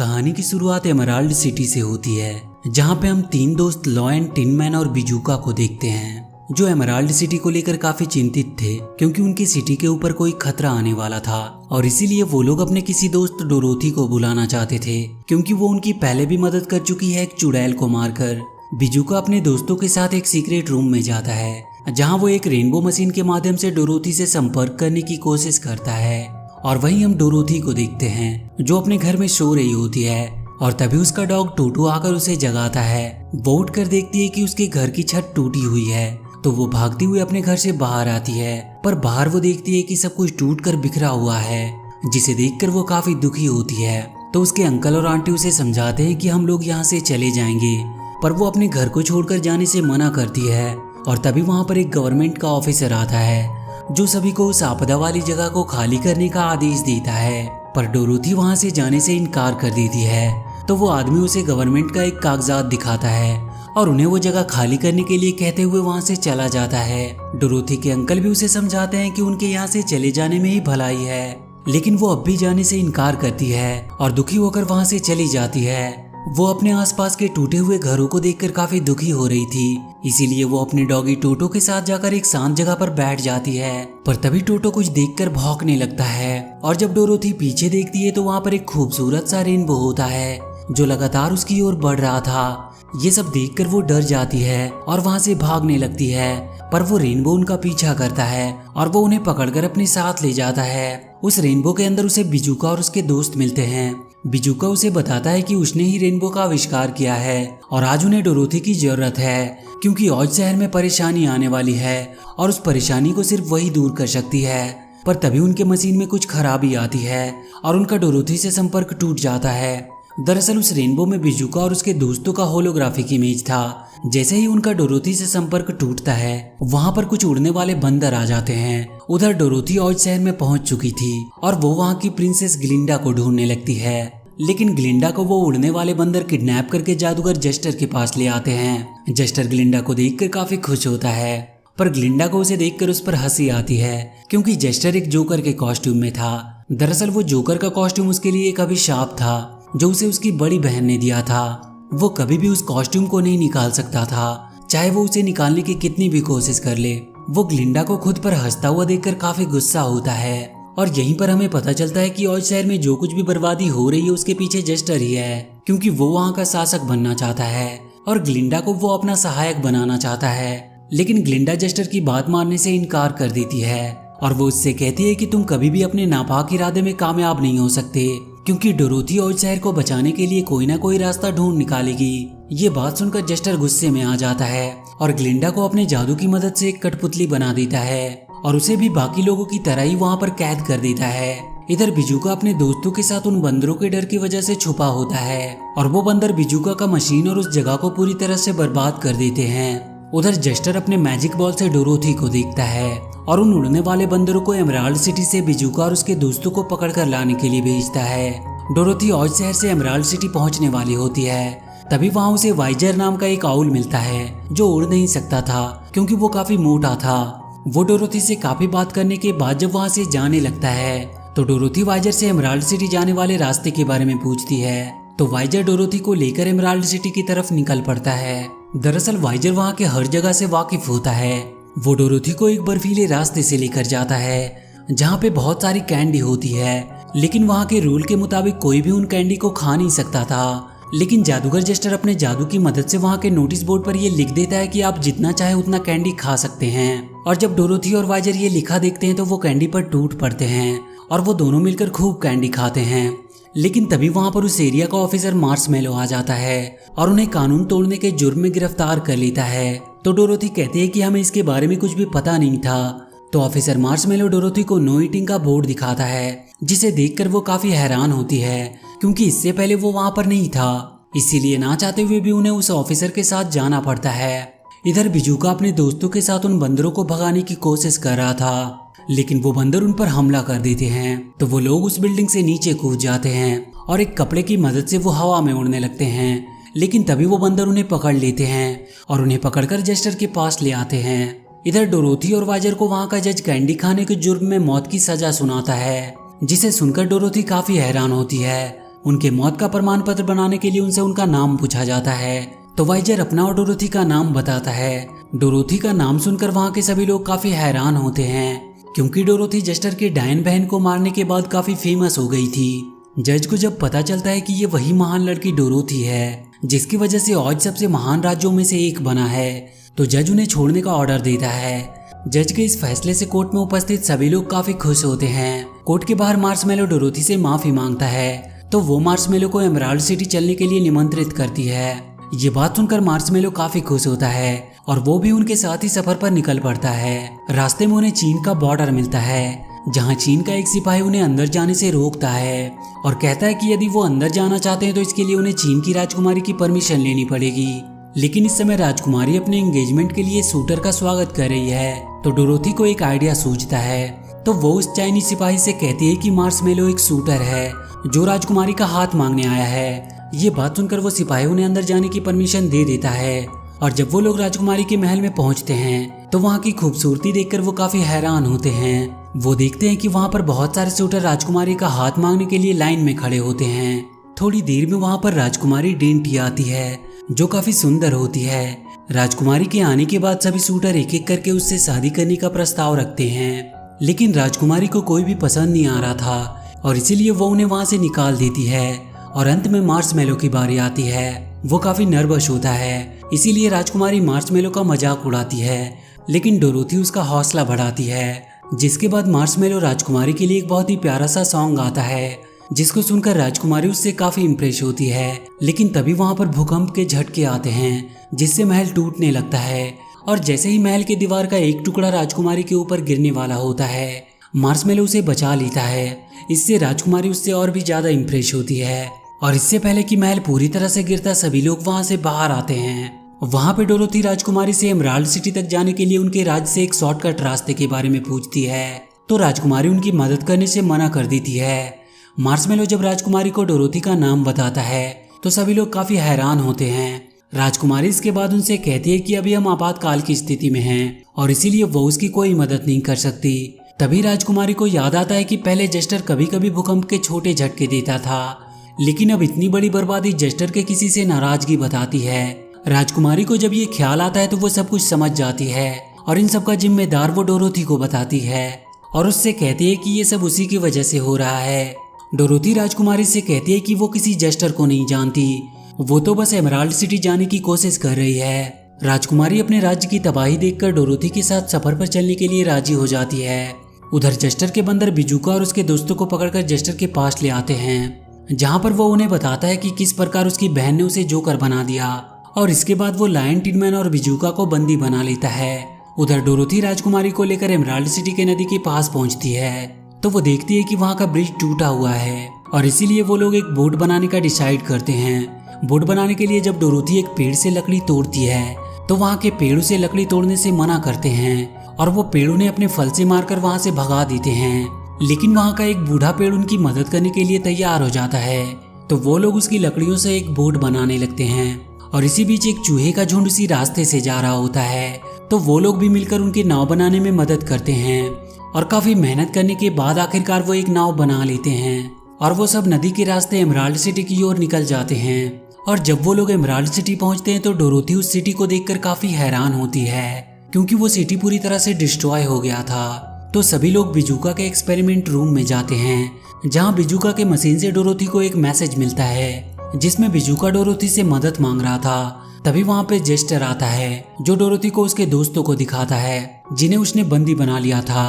कहानी की शुरुआत एमराल्ड सिटी से होती है, जहाँ पे हम तीन दोस्त लॉयन, टिनमैन और बिजूका को देखते हैं, जो एमराल्ड सिटी को लेकर काफी चिंतित थे क्योंकि उनकी सिटी के ऊपर कोई खतरा आने वाला था और इसीलिए वो लोग अपने किसी दोस्त डोरोथी को बुलाना चाहते थे क्योंकि वो उनकी पहले भी मदद कर चुकी है एक चुड़ैल को मारकर। बिजूका अपने दोस्तों के साथ एक सीक्रेट रूम में जाता है, जहाँ वो एक रेनबो मशीन के माध्यम से डोरोथी से संपर्क करने की कोशिश करता है। और वहीं हम डोरोथी को देखते हैं जो अपने घर में सो रही होती है और तभी उसका डॉग टूटू आकर उसे जगाता है। वो उठ कर देखती है कि उसके घर की छत टूटी हुई है, तो वो भागती हुई अपने घर से बाहर आती है, पर बाहर वो देखती है कि सब कुछ टूटकर बिखरा हुआ है, जिसे देखकर वो काफी दुखी होती है। तो उसके अंकल और आंटी उसे समझाते हैं कि हम लोग यहाँ से चले जाएंगे, पर वो अपने घर को छोड़कर जाने से मना करती है। और तभी वहाँ पर एक गवर्नमेंट का ऑफिसर आता है जो सभी को उस आपदा वाली जगह को खाली करने का आदेश देता है, पर डोरोथी वहाँ से जाने से इनकार कर देती है। तो वो आदमी उसे गवर्नमेंट का एक कागजात दिखाता है और उन्हें वो जगह खाली करने के लिए कहते हुए वहाँ से चला जाता है। डोरोथी के अंकल भी उसे समझाते हैं कि उनके यहाँ से चले जाने में ही भलाई है, लेकिन वो अब भी जाने से इनकार करती है और दुखी होकर वहाँ से चली जाती है। वो अपने आसपास के टूटे हुए घरों को देखकर काफी दुखी हो रही थी, इसीलिए वो अपने डॉगी टोटो के साथ जाकर एक शांत जगह पर बैठ जाती है। पर तभी टोटो कुछ देखकर भौंकने लगता है और जब डोरोथी पीछे देखती है तो वहाँ पर एक खूबसूरत सा रेनबो होता है जो लगातार उसकी ओर बढ़ रहा था। ये सब देखकर वो डर जाती है और वहाँ से भागने लगती है, पर वो रेनबो उनका पीछा करता है और वो उन्हें पकड़कर अपने साथ ले जाता है। उस रेनबो के अंदर उसे बिजूका और उसके दोस्त मिलते हैं। बिजूका उसे बताता है कि उसने ही रेनबो का आविष्कार किया है और आज उन्हें डोरोथी की जरूरत है क्योंकि औज शहर में परेशानी आने वाली है और उस परेशानी को सिर्फ वही दूर कर सकती है। पर तभी उनके मशीन में कुछ खराबी आती है और उनका डोरोथी से संपर्क टूट जाता है। दरअसल उस रेनबो में बिजूका और उसके दोस्तों का होलोग्राफिक इमेज था। जैसे ही उनका डोरोथी से संपर्क टूटता है, वहाँ पर कुछ उड़ने वाले बंदर आ जाते हैं। उधर डोरोथी औज शहर में पहुंच चुकी थी और वो वहाँ की प्रिंसेस ग्लिंडा को ढूंढने लगती है, लेकिन ग्लिंडा को वो उड़ने वाले बंदर किडनैप करके जादूगर जस्टर के पास ले आते हैं। जस्टर ग्लिंडा को देखकर काफी खुश होता है, पर ग्लिंडा को उसे देखकर उस पर हंसी आती है क्योंकि जस्टर एक जोकर के कॉस्ट्यूम में था। दरअसल वो जोकर का कॉस्ट्यूम उसके लिए एक अभिशाप था जो उसे उसकी बड़ी बहन ने दिया था। वो कभी भी उस कॉस्ट्यूम को नहीं निकाल सकता था, चाहे वो उसे निकालने की कितनी भी कोशिश कर ले। वो ग्लिंडा को खुद पर हंसता हुआ देखकर काफी गुस्सा होता है और यहीं पर हमें पता चलता है कि औज शहर में जो कुछ भी बर्बादी हो रही है उसके पीछे जस्टर ही है, क्योंकि वो वहाँ का शासक बनना चाहता है और ग्लिंडा को वो अपना सहायक बनाना चाहता है। लेकिन ग्लिंडा जस्टर की बात मानने से इनकार कर देती है और वो उससे कहती है कि तुम कभी भी अपने नापाक इरादे में कामयाब नहीं हो सकते, क्योंकि डोरोथी औज शहर को बचाने के लिए कोई ना कोई रास्ता ढूंढ निकालेगी। ये बात सुनकर जस्टर गुस्से में आ जाता है और ग्लिंडा को अपने जादू की मदद से एक कठपुतली बना देता है और उसे भी बाकी लोगों की तरह ही वहाँ पर कैद कर देता है। इधर बिजूका अपने दोस्तों के साथ उन बंदरों के डर की वजह से छुपा होता है और वो बंदर बिजूका का मशीन और उस जगह को पूरी तरह से बर्बाद कर देते हैं। उधर जस्टर अपने मैजिक बॉल से डोरोथी को देखता है और उन उड़ने वाले बंदरों को एमराल्ड सिटी से बिजूका और उसके दोस्तों को पकड़कर लाने के लिए भेजता है। डोरोथी औज शहर से एमराल्ड सिटी पहुंचने वाली होती है, तभी वहां उसे वाइजर नाम का एक आउल मिलता है जो उड़ नहीं सकता था क्योंकि वो काफी मोटा था। वो डोरोथी से काफी बात करने के बाद जब वहां से जाने लगता है तो डोरोथी वाइजर से एमराल्ड सिटी जाने वाले रास्ते के बारे में पूछती है, तो वाइजर डोरोथी को लेकर एमराल्ड सिटी की तरफ निकल पड़ता है। दरअसल वाइजर वहाँ के हर जगह से वाकिफ होता है। वो डोरोथी को एक बर्फीले रास्ते से लेकर जाता है जहाँ पे बहुत सारी कैंडी होती है, लेकिन वहाँ के रूल के मुताबिक कोई भी उन कैंडी को खा नहीं सकता था। लेकिन जादूगर जस्टर अपने जादू की मदद से वहाँ के नोटिस बोर्ड पर ये लिख देता है कि आप जितना चाहे उतना कैंडी खा सकते हैं। और जब डोरोथी और वाइजर ये लिखा देखते हैं तो वो कैंडी पर टूट पड़ते हैं और वो दोनों मिलकर खूब कैंडी खाते हैं। लेकिन तभी वहाँ पर उस एरिया का ऑफिसर मार्शमैलो आ जाता है और उन्हें कानून तोड़ने के जुर्म में गिरफ्तार कर लेता है। तो डोरोथी कहती है कि हमें इसके बारे में कुछ भी पता नहीं था। तो ऑफिसर मार्शमैलो डोरोथी को नो ईटिंग का बोर्ड दिखाता है, जिसे देखकर वो काफी हैरान होती है क्योंकि इससे पहले वो वहाँ पर नहीं था, इसीलिए ना चाहते हुए भी उन्हें उस ऑफिसर के साथ जाना पड़ता है। इधर बिजूका अपने दोस्तों के साथ उन बंदरों को भगाने की कोशिश कर रहा था, लेकिन वो बंदर उन पर हमला कर देते हैं। तो वो लोग उस बिल्डिंग से नीचे कूद जाते हैं और एक कपड़े की मदद से वो हवा में उड़ने लगते हैं, लेकिन तभी वो बंदर उन्हें पकड़ लेते हैं और उन्हें पकड़कर जस्टर के पास ले आते हैं। इधर डोरोथी और वाइजर को वहाँ का जज कैंडी खाने के जुर्म में मौत की सजा सुनाता है, जिसे सुनकर डोरोथी काफी हैरान होती है। उनके मौत का प्रमाण पत्र बनाने के लिए उनसे उनका नाम पूछा जाता है। तो वाइजर अपना और डोरोथी का नाम बताता है। डोरोथी का नाम सुनकर वहाँ के सभी लोग काफी हैरान होते हैं, क्योंकि डोरोथी जस्टर की डायन बहन को मारने के बाद काफी फेमस हो गई थी। जज को जब पता चलता है कि ये वही महान लड़की डोरोथी है जिसकी वजह से ऑज सबसे महान राज्यों में से एक बना है, तो जज उन्हें छोड़ने का ऑर्डर देता है। जज के इस फैसले से कोर्ट में उपस्थित सभी लोग काफी खुश होते हैं। कोर्ट के बाहर मार्शमैलो डोरोथी से माफी मांगता है, तो वो मार्शमैलो को एमराल्ड सिटी चलने के लिए निमंत्रित करती है। ये बात सुनकर मार्शमैलो काफी खुश होता है और वो भी उनके साथ ही सफर पर निकल पड़ता है। रास्ते में उन्हें चीन का बॉर्डर मिलता है, जहाँ चीन का एक सिपाही उन्हें अंदर जाने से रोकता है और कहता है कि यदि वो अंदर जाना चाहते हैं तो इसके लिए उन्हें चीन की राजकुमारी की परमिशन लेनी पड़ेगी। लेकिन इस समय राजकुमारी अपने एंगेजमेंट के लिए शूटर का स्वागत कर रही है, तो डोरोथी को एक आइडिया सूझता है। तो वो उस चाइनीज सिपाही से कहती है कि मार्शमैलो एक शूटर है जो राजकुमारी का हाथ मांगने आया है। ये बात सुनकर वो सिपाही उन्हें अंदर जाने की परमिशन दे देता है। और जब वो लोग राजकुमारी के महल में पहुंचते हैं तो वहाँ की खूबसूरती देखकर वो काफी हैरान होते हैं। वो देखते हैं कि वहाँ पर बहुत सारे शूटर राजकुमारी का हाथ मांगने के लिए लाइन में खड़े होते हैं। थोड़ी देर में वहाँ पर राजकुमारी डेंटी आती है जो काफी सुंदर होती है। राजकुमारी के आने के बाद सभी शूटर एक एक करके उससे शादी करने का प्रस्ताव रखते हैं, लेकिन राजकुमारी को कोई भी पसंद नहीं आ रहा था और इसीलिए वो उन्हें वहाँ से निकाल देती है। और अंत में मार्शमैलो की बारी आती है। वो काफी नर्वस होता है, इसीलिए राजकुमारी मार्शमैलो का मजाक उड़ाती है, लेकिन डोरोथी उसका हौसला बढ़ाती है। जिसके बाद मार्शमैलो राजकुमारी के लिए एक बहुत ही प्यारा सा सॉन्ग आता है, जिसको सुनकर राजकुमारी उससे काफी इम्प्रेस होती है। लेकिन तभी वहाँ पर भूकंप के झटके आते हैं, जिससे महल टूटने लगता है। और जैसे ही महल की दीवार का एक टुकड़ा राजकुमारी के ऊपर गिरने वाला होता है, मार्शमैलो उसे बचा लेता है। इससे राजकुमारी उससे और भी ज्यादा इम्प्रेस होती है। और इससे पहले कि महल पूरी तरह से गिरता सभी लोग वहाँ से बाहर आते हैं। वहाँ पे डोरोथी राजकुमारी से एमराल्ड सिटी तक जाने के लिए उनके राज्य से एक शॉर्टकट रास्ते के बारे में पूछती है, तो राजकुमारी उनकी मदद करने से मना कर देती है। मार्शमैलो जब राजकुमारी को डोरोथी का नाम बताता है तो सभी लोग काफी हैरान होते हैं। राजकुमारी इसके बाद उनसे कहती है कि अभी हम आपातकाल की स्थिति में हैं और इसीलिए वो उसकी कोई मदद नहीं कर सकती। तभी राजकुमारी को याद आता है कि पहले जस्टर कभी कभी भूकंप के छोटे झटके देता था, लेकिन अब इतनी बड़ी बर्बादी जस्टर के किसी से नाराजगी बताती है। राजकुमारी को जब ये ख्याल आता है तो वो सब कुछ समझ जाती है और इन सब का जिम्मेदार वो डोरोथी को बताती है और उससे कहती है कि ये सब उसी की वजह से हो रहा है। डोरोथी राजकुमारी से कहती है कि वो किसी जस्टर को नहीं जानती, वो तो बस एमराल्ड सिटी जाने की कोशिश कर रही है। राजकुमारी अपने राज्य की तबाही देखकर डोरोथी के साथ सफर पर चलने के लिए राजी हो जाती है। उधर जस्टर के बंदर बिजुका और उसके दोस्तों को पकड़कर जस्टर के पास ले आते हैं, जहाँ पर वो उन्हें बताता है कि किस प्रकार उसकी बहन ने उसे जोकर बना दिया। और इसके बाद वो लायन, टिनमैन और बिजुका को बंदी बना लेता है। उधर डोरोथी राजकुमारी को लेकर एमराल्ड सिटी के नदी के पास पहुंचती है, तो वो देखती है कि वहाँ का ब्रिज टूटा हुआ है और इसीलिए वो लोग एक बोट बनाने का डिसाइड करते हैं। बोट बनाने के लिए जब डोरोथी एक पेड़ से लकड़ी तोड़ती है तो वहाँ के पेड़ों से लकड़ी तोड़ने से मना करते हैं और वो पेड़ उन्हें अपने फल से मारकर वहाँ से भगा देते हैं। लेकिन वहाँ का एक बूढ़ा पेड़ उनकी मदद करने के लिए तैयार हो जाता है, तो वो लोग उसकी लकड़ियों से एक बोट बनाने लगते हैं। और इसी बीच एक चूहे का झुंड उसी रास्ते से जा रहा होता है, तो वो लोग भी मिलकर उनकी नाव बनाने में मदद करते हैं। और काफी मेहनत करने के बाद आखिरकार वो एक नाव बना लेते हैं और वो सब नदी के रास्ते एमराल्ड सिटी की ओर निकल जाते हैं। और जब वो लोग एमराल्ड सिटी पहुंचते हैं तो डोरोथी उस सिटी को देखकर काफी हैरान होती है, क्योंकि वो सिटी पूरी तरह से डिस्ट्रॉय हो गया था। तो सभी लोग बिजुका के एक्सपेरिमेंट रूम में जाते हैं, जहां बिजुका के मशीन से डोरोथी को एक मैसेज मिलता है, जिसमें बिजुका डोरोथी से मदद मांग रहा था। तभी वहां पे जेस्टर आता है, जो डोरोथी को उसके दोस्तों को दिखाता है, जिन्हें उसने बंदी बना लिया था।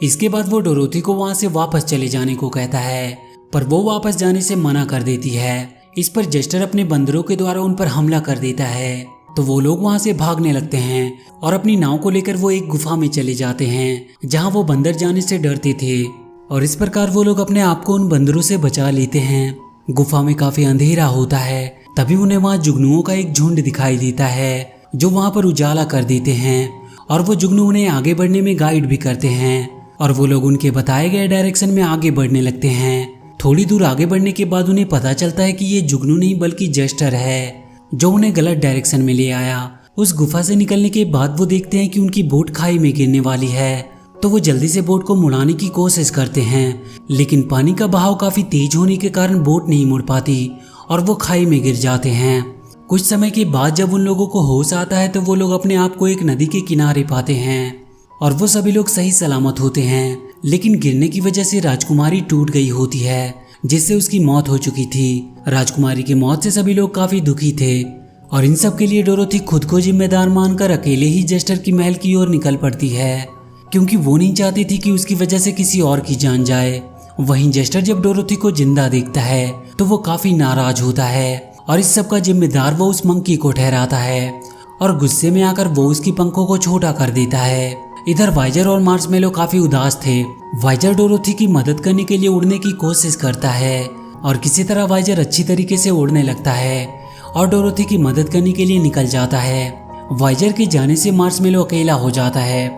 इसके बाद वो डोरोथी को वहां से वापस चले जाने को कहता है, पर वो वापस जाने से मना कर देती है। इस पर जेस्टर अपने बंदरों के द्वारा उन पर हमला कर देता है, तो वो लोग वहां से भागने लगते हैं और अपनी नाव को लेकर वो एक गुफा में चले जाते हैं, जहां वो बंदर जाने से डरते थे। और इस प्रकार वो लोग अपने आप को उन बंदरों से बचा लेते हैं। गुफा में काफी अंधेरा होता है, तभी उन्हें वहां जुगनुओं का एक झुंड दिखाई देता है, जो वहां पर उजाला कर देते हैं और वो जुगनू उन्हें आगे बढ़ने में गाइड भी करते हैं और वो लोग उनके बताए गए डायरेक्शन में आगे बढ़ने लगते हैं। थोड़ी दूर आगे बढ़ने के बाद उन्हें पता चलता है कि ये जुगनू नहीं बल्कि जेस्टर है, जो उन्हें गलत डायरेक्शन में ले आया। उस गुफा से निकलने के बाद वो देखते हैं कि उनकी बोट खाई में गिरने वाली है तो वो जल्दी से बोट को मुड़ाने की कोशिश करते हैं, लेकिन पानी का बहाव काफी तेज होने के कारण बोट नहीं मुड़ पाती और वो खाई में गिर जाते हैं। कुछ समय के बाद जब उन लोगों को होश आता है तो वो लोग अपने आप को एक नदी के किनारे पाते हैं और वो सभी लोग सही सलामत होते हैं। लेकिन गिरने की वजह से राजकुमारी टूट गई होती है, जिससे उसकी मौत हो चुकी थी। राजकुमारी की मौत से सभी लोग काफी दुखी थे और इन सब के लिए डोरोथी खुद को जिम्मेदार मानकर अकेले ही जेस्टर की महल की ओर निकल पड़ती है, क्योंकि वो नहीं चाहती थी कि उसकी वजह से किसी और की जान जाए। वहीं जेस्टर जब डोरोथी को जिंदा देखता है तो वो काफी नाराज होता है और इस सब का जिम्मेदार वो उस मंकी को ठहराता है और गुस्से में आकर वो उसकी पंखों को छोटा कर देता है। इधर वाइजर और मार्शमेलो काफी उदास थे। वाइजर डोरोथी की मदद करने के लिए उड़ने की कोशिश करता है और किसी तरह वाइजर अच्छी तरीके से उड़ने लगता है और डोरोथी की मदद करने के लिए निकल जाता है। वाइजर के जाने से मार्शमेलो अकेला हो जाता है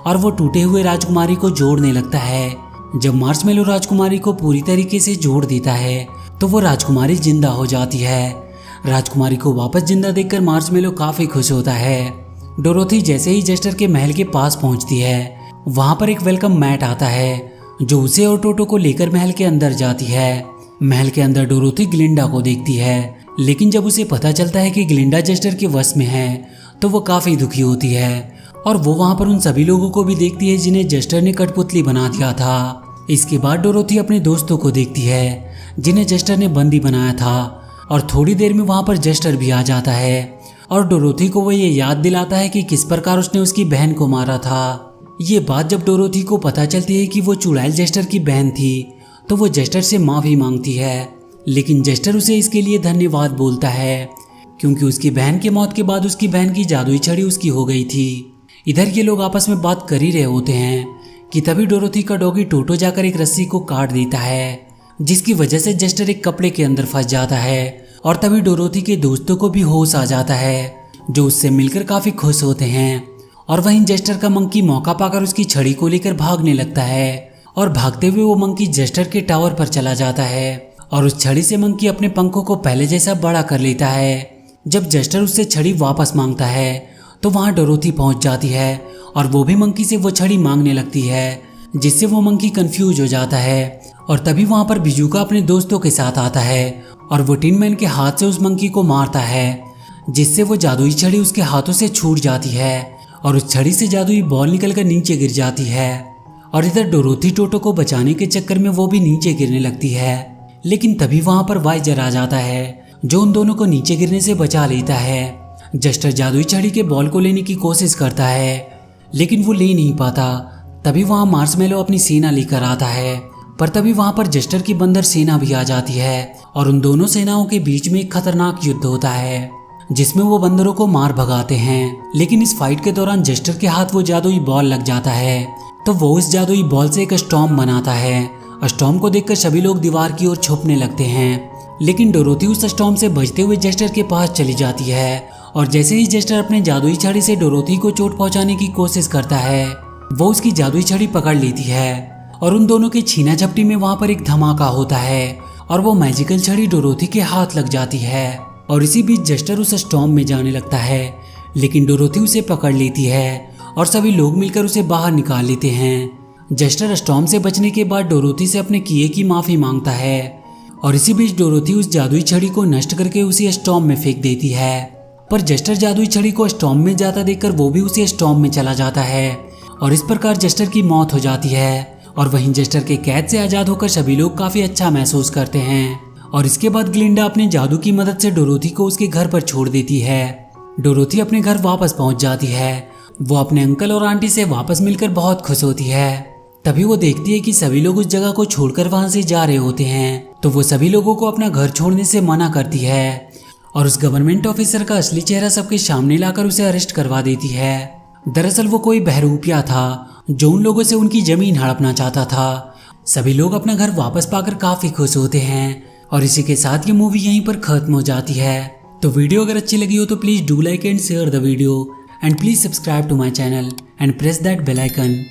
और वो टूटे हुए राजकुमारी को जोड़ने लगता है। जब मार्शमेलो राजकुमारी को पूरी तरीके से जोड़ देता है तो वो राजकुमारी जिंदा हो जाती है। राजकुमारी को वापस जिंदा देखकर मार्शमेलो काफी खुश होता है। डोरोथी जैसे ही जेस्टर के महल के पास पहुंचती है, वहां पर एक वेलकम मैट आता है जो उसे और टोटो को लेकर महल के अंदर जाती है। महल के अंदर डोरोथी ग्लिंडा को देखती है, लेकिन जब उसे पता चलता है कि ग्लिंडा जेस्टर के वश में है तो वो काफी दुखी होती है और वो वहां पर उन सभी लोगों को भी देखती है जिन्हें जेस्टर ने कठपुतली बना दिया था। इसके बाद डोरोथी अपने दोस्तों को देखती है जिन्हें जेस्टर ने बंदी बनाया था और थोड़ी देर में वहां पर जेस्टर भी आ जाता है और डोरोथी को वो ये याद दिलाता है कि किस प्रकार उसने उसकी बहन को मारा था। ये बात जब डोरोथी को पता चलती है कि वो चुड़ैल जेस्टर की बहन थी तो वो जेस्टर से माफी मांगती है, लेकिन जेस्टर उसे इसके लिए धन्यवाद बोलता है क्योंकि उसकी बहन की मौत के बाद उसकी बहन की जादुई छड़ी उसकी हो गई थी। इधर ये लोग आपस में बात कर ही रहे होते हैं कि तभी डोरोथी का डॉगी टोटो जाकर एक रस्सी को काट देता है, जिसकी वजह से जेस्टर एक कपड़े के अंदर फंस जाता है और तभी डोरोथी के दोस्तों को भी होश आ जाता है जो उससे मिलकर काफी खुश होते हैं। और वहीं जेस्टर का मंकी मौका पाकर उसकी छड़ी को लेकर भागने लगता है और भागते हुए वो मंकी जेस्टर के टावर पर चला जाता है और उस छड़ी से मंकी अपने पंखों को पहले जैसा बड़ा कर लेता है। जब जेस्टर उससे छड़ी वापस मांगता है तो वहां डोरोथी पहुंच जाती है और वो भी मंकी से वो छड़ी मांगने लगती है, जिससे वो मंकी कंफ्यूज हो जाता है। और तभी वहां पर बिजूका अपने दोस्तों के साथ आता है और वो टिन मैन के हाथ से उस मंकी को मारता है, जिससे वो जादुई छड़ी उसके हाथों से छूट जाती है और उस छड़ी से जादुई बॉल निकलकर नीचे गिर जाती है। और इधर डोरोथी टोटो को बचाने के चक्कर में वो भी नीचे गिरने लगती है, लेकिन तभी वहां पर वाइजर आ जाता है जो उन दोनों को नीचे गिरने से बचा लेता है। जेस्टर जादुई छड़ी के बॉल को लेने की कोशिश करता है, लेकिन वो ले नहीं पाता। तभी वहां मार्शमेलो अपनी सेना लेकर आता है, पर तभी वहां पर जेस्टर की बंदर सेना भी आ जाती है और उन दोनों सेनाओं के बीच में एक खतरनाक युद्ध होता है जिसमें वो बंदरों को मार भगाते हैं। लेकिन इस फाइट के दौरान जेस्टर के हाथ वो जादुई बॉल लग जाता है तो वो उस जादुई बॉल से एक स्टॉर्म बनाता है। स्टॉर्म को देखकर सभी लोग दीवार की ओर छुपने लगते हैं, लेकिन डोरोथी उस स्टॉर्म से बचते हुए जेस्टर के पास चली जाती है और जैसे ही जेस्टर अपने जादुई छड़ी से डोरोथी को चोट पहुंचाने की कोशिश करता है, वो उसकी जादुई छड़ी पकड़ लेती है और उन दोनों के छीना झपटी में वहां पर एक धमाका होता है और वो मैजिकल छड़ी डोरोथी के हाथ लग जाती है। और इसी बीच जेस्टर उस स्टॉर्म में जाने लगता है, लेकिन डोरोथी उसे पकड़ लेती है और सभी लोग मिलकर उसे बाहर निकाल लेते हैं। जेस्टर स्टॉर्म से बचने के बाद डोरोथी से अपने किए की माफी मांगता है और इसी बीच डोरोथी उस जादुई छड़ी को नष्ट करके उसी स्टॉर्म में फेंक देती है। पर जेस्टर जादुई छड़ी को स्टॉर्म में जाता देखकर वो भी उसी स्टॉर्म में चला जाता है और इस प्रकार जेस्टर की मौत हो जाती है। और वहीं जेस्टर के कैद से आजाद होकर सभी लोग काफी अच्छा महसूस करते हैं। और इसके बाद ग्लिंडा अपने जादू की मदद से डोरोथी को उसके घर पर छोड़ देती है। डोरोथी अपने घर वापस पहुंच जाती है। वो अपने अंकल और आंटी से वापस मिलकर बहुत खुश होती है। तभी वो देखती है कि सभी लोग उस जगह को छोड़कर वहां से जा रहे होते हैं, तो वो सभी लोगों को अपना घर छोड़ने से मना करती है और उस गवर्नमेंट ऑफिसर का असली चेहरा सबके सामने लाकर उसे अरेस्ट करवा देती है। दरअसल वो कोई बहरूपिया था जो उन लोगों से उनकी जमीन हड़पना चाहता था। सभी लोग अपना घर वापस पाकर काफी खुश होते हैं और इसी के साथ ये मूवी यहीं पर खत्म हो जाती है। तो वीडियो अगर अच्छी लगी हो तो please do like and share the video and please subscribe to my channel and press that bell icon.